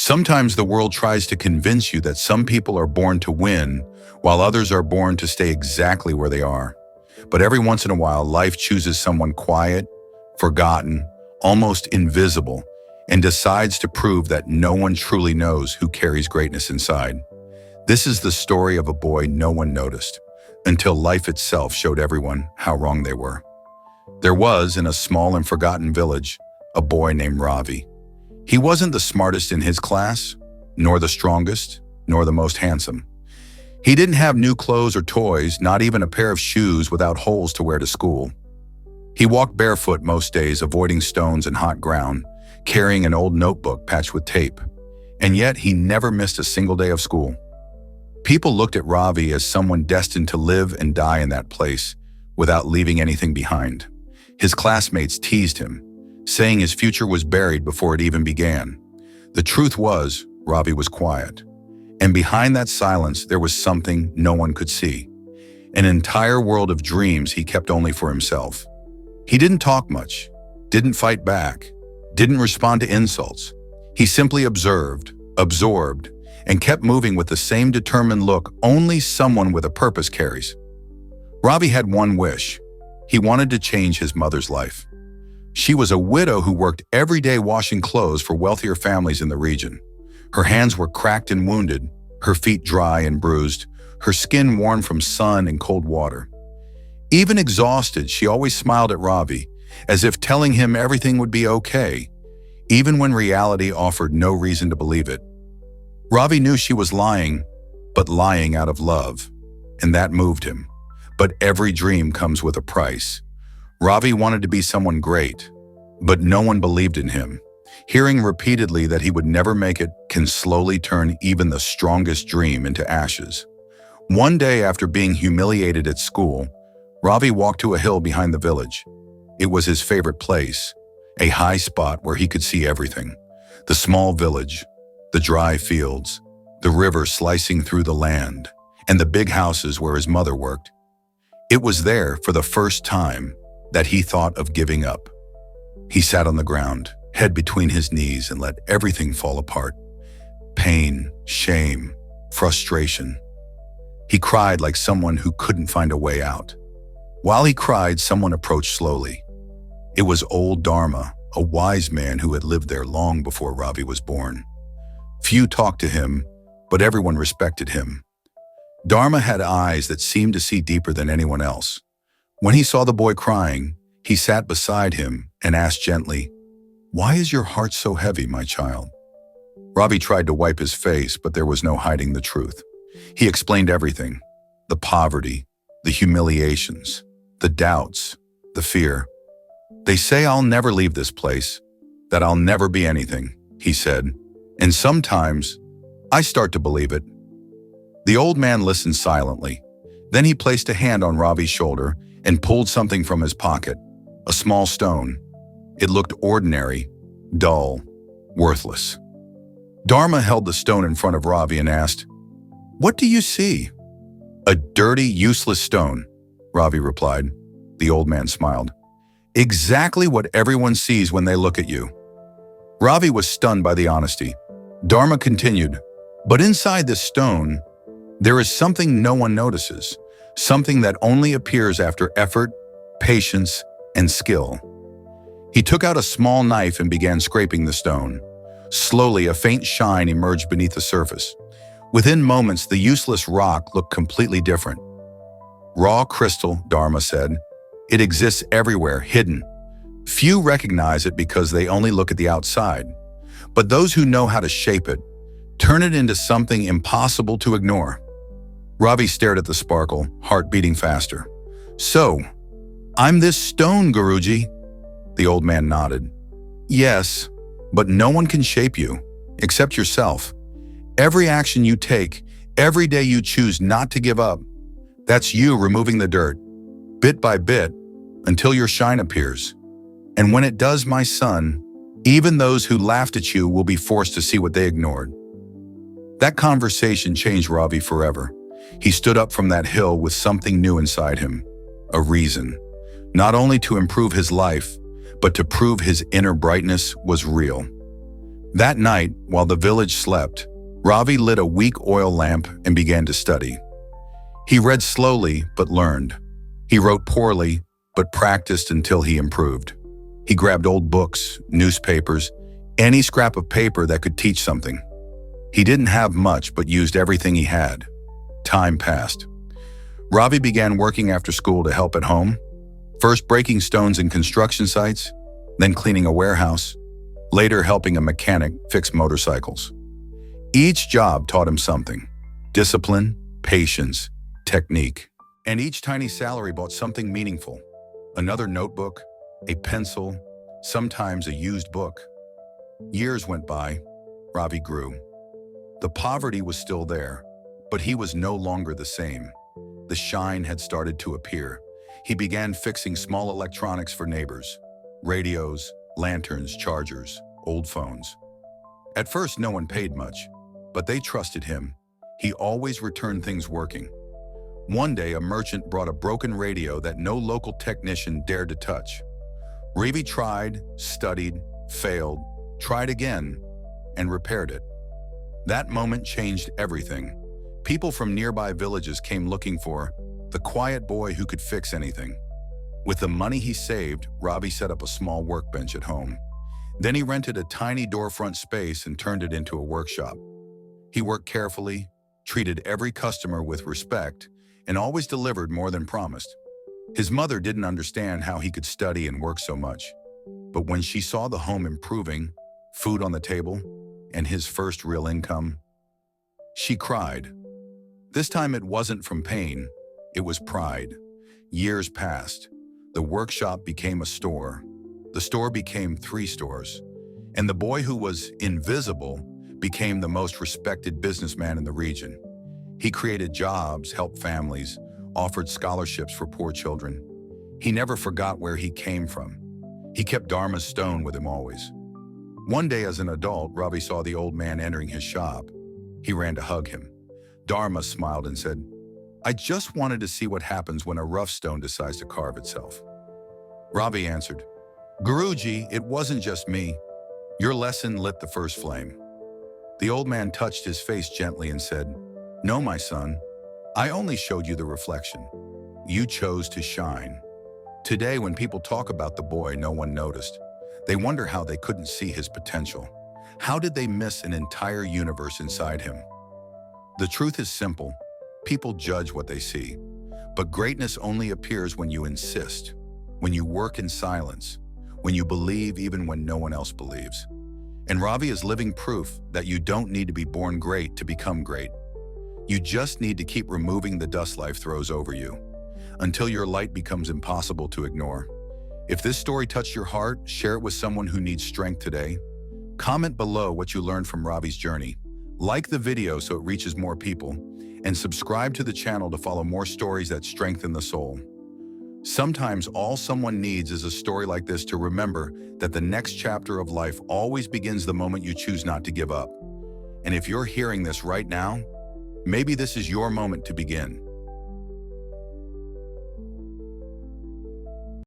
Sometimes the world tries to convince you that some people are born to win, while others are born to stay exactly where they are. But every once in a while, life chooses someone quiet, forgotten, almost invisible, and decides to prove that no one truly knows who carries greatness inside. This is the story of a boy no one noticed, until life itself showed everyone how wrong they were. There was, in a small and forgotten village, a boy named Ravi. He wasn't the smartest in his class, nor the strongest, nor the most handsome. He didn't have new clothes or toys, not even a pair of shoes without holes to wear to school. He walked barefoot most days, avoiding stones and hot ground, carrying an old notebook patched with tape. And yet he never missed a single day of school. People looked at Ravi as someone destined to live and die in that place without leaving anything behind. His classmates teased him, saying his future was buried before it even began. The truth was, Ravi was quiet. And behind that silence, there was something no one could see. An entire world of dreams he kept only for himself. He didn't talk much, didn't fight back, didn't respond to insults. He simply observed, absorbed, and kept moving with the same determined look only someone with a purpose carries. Ravi had one wish. He wanted to change his mother's life. She was a widow who worked every day washing clothes for wealthier families in the region. Her hands were cracked and wounded, her feet dry and bruised, her skin worn from sun and cold water. Even exhausted, she always smiled at Ravi, as if telling him everything would be okay, even when reality offered no reason to believe it. Ravi knew she was lying, but lying out of love, and that moved him. But every dream comes with a price. Ravi wanted to be someone great, but no one believed in him. Hearing repeatedly that he would never make it can slowly turn even the strongest dream into ashes. One day, after being humiliated at school, Ravi walked to a hill behind the village. It was his favorite place, a high spot where he could see everything. The small village, the dry fields, the river slicing through the land, and the big houses where his mother worked. It was there, for the first time, that he thought of giving up. He sat on the ground, head between his knees, and let everything fall apart. Pain, shame, frustration. He cried like someone who couldn't find a way out. While he cried, someone approached slowly. It was old Dharma, a wise man who had lived there long before Ravi was born. Few talked to him, but everyone respected him. Dharma had eyes that seemed to see deeper than anyone else. When he saw the boy crying, he sat beside him and asked gently, "Why is your heart so heavy, my child?" Ravi tried to wipe his face, but there was no hiding the truth. He explained everything: the poverty, the humiliations, the doubts, the fear. "They say I'll never leave this place, that I'll never be anything," he said. "And sometimes I start to believe it." The old man listened silently. Then he placed a hand on Ravi's shoulder and pulled something from his pocket, a small stone. It looked ordinary, dull, worthless. Dharma held the stone in front of Ravi and asked, "What do you see?" "A dirty, useless stone," Ravi replied. The old man smiled. "Exactly what everyone sees when they look at you." Ravi was stunned by the honesty. Dharma continued, "But inside this stone, there is something no one notices, something that only appears after effort, patience, and skill." He took out a small knife and began scraping the stone. Slowly, a faint shine emerged beneath the surface. Within moments, the useless rock looked completely different. "Raw crystal," Dharma said. "It exists everywhere, hidden. Few recognize it because they only look at the outside. But those who know how to shape it, turn it into something impossible to ignore." Ravi stared at the sparkle, heart beating faster. "So, I'm this stone, Guruji?" The old man nodded. "Yes, but no one can shape you, except yourself. Every action you take, every day you choose not to give up, that's you removing the dirt, bit by bit, until your shine appears. And when it does, my son, even those who laughed at you will be forced to see what they ignored." That conversation changed Ravi forever. He stood up from that hill with something new inside him, a reason, not only to improve his life, but to prove his inner brightness was real. That night, while the village slept, Ravi lit a weak oil lamp and began to study. He read slowly but learned. He wrote poorly but practiced until he improved. He grabbed old books, newspapers, any scrap of paper that could teach something. He didn't have much but used everything he had. Time passed. Ravi began working after school to help at home, first breaking stones in construction sites, then cleaning a warehouse, later helping a mechanic fix motorcycles. Each job taught him something: discipline, patience, technique. And each tiny salary bought something meaningful: another notebook, a pencil, sometimes a used book. Years went by. Ravi grew. The poverty was still there, but he was no longer the same. The shine had started to appear. He began fixing small electronics for neighbors: radios, lanterns, chargers, old phones. At first, no one paid much, but they trusted him. He always returned things working. One day, a merchant brought a broken radio that no local technician dared to touch. Ravi tried, studied, failed, tried again, and repaired it. That moment changed everything. People from nearby villages came looking for the quiet boy who could fix anything. With the money he saved, Ravi set up a small workbench at home. Then he rented a tiny door-front space and turned it into a workshop. He worked carefully, treated every customer with respect, and always delivered more than promised. His mother didn't understand how he could study and work so much. But when she saw the home improving, food on the table, and his first real income, she cried. This time it wasn't from pain, it was pride. Years passed. The workshop became a store. The store became 3 stores. And the boy who was invisible became the most respected businessman in the region. He created jobs, helped families, offered scholarships for poor children. He never forgot where he came from. He kept Dharma's stone with him always. One day as an adult, Ravi saw the old man entering his shop. He ran to hug him. Dharma smiled and said, "I just wanted to see what happens when a rough stone decides to carve itself." Ravi answered, "Guruji, it wasn't just me. Your lesson lit the first flame." The old man touched his face gently and said, "No, my son, I only showed you the reflection. You chose to shine." Today, when people talk about the boy no one noticed, they wonder how they couldn't see his potential. How did they miss an entire universe inside him? The truth is simple. People judge what they see. But greatness only appears when you insist, when you work in silence, when you believe even when no one else believes. And Ravi is living proof that you don't need to be born great to become great. You just need to keep removing the dust life throws over you, until your light becomes impossible to ignore. If this story touched your heart, share it with someone who needs strength today. Comment below what you learned from Ravi's journey. Like the video so it reaches more people, and subscribe to the channel to follow more stories that strengthen the soul. Sometimes all someone needs is a story like this to remember that the next chapter of life always begins the moment you choose not to give up. And if you're hearing this right now, maybe this is your moment to begin.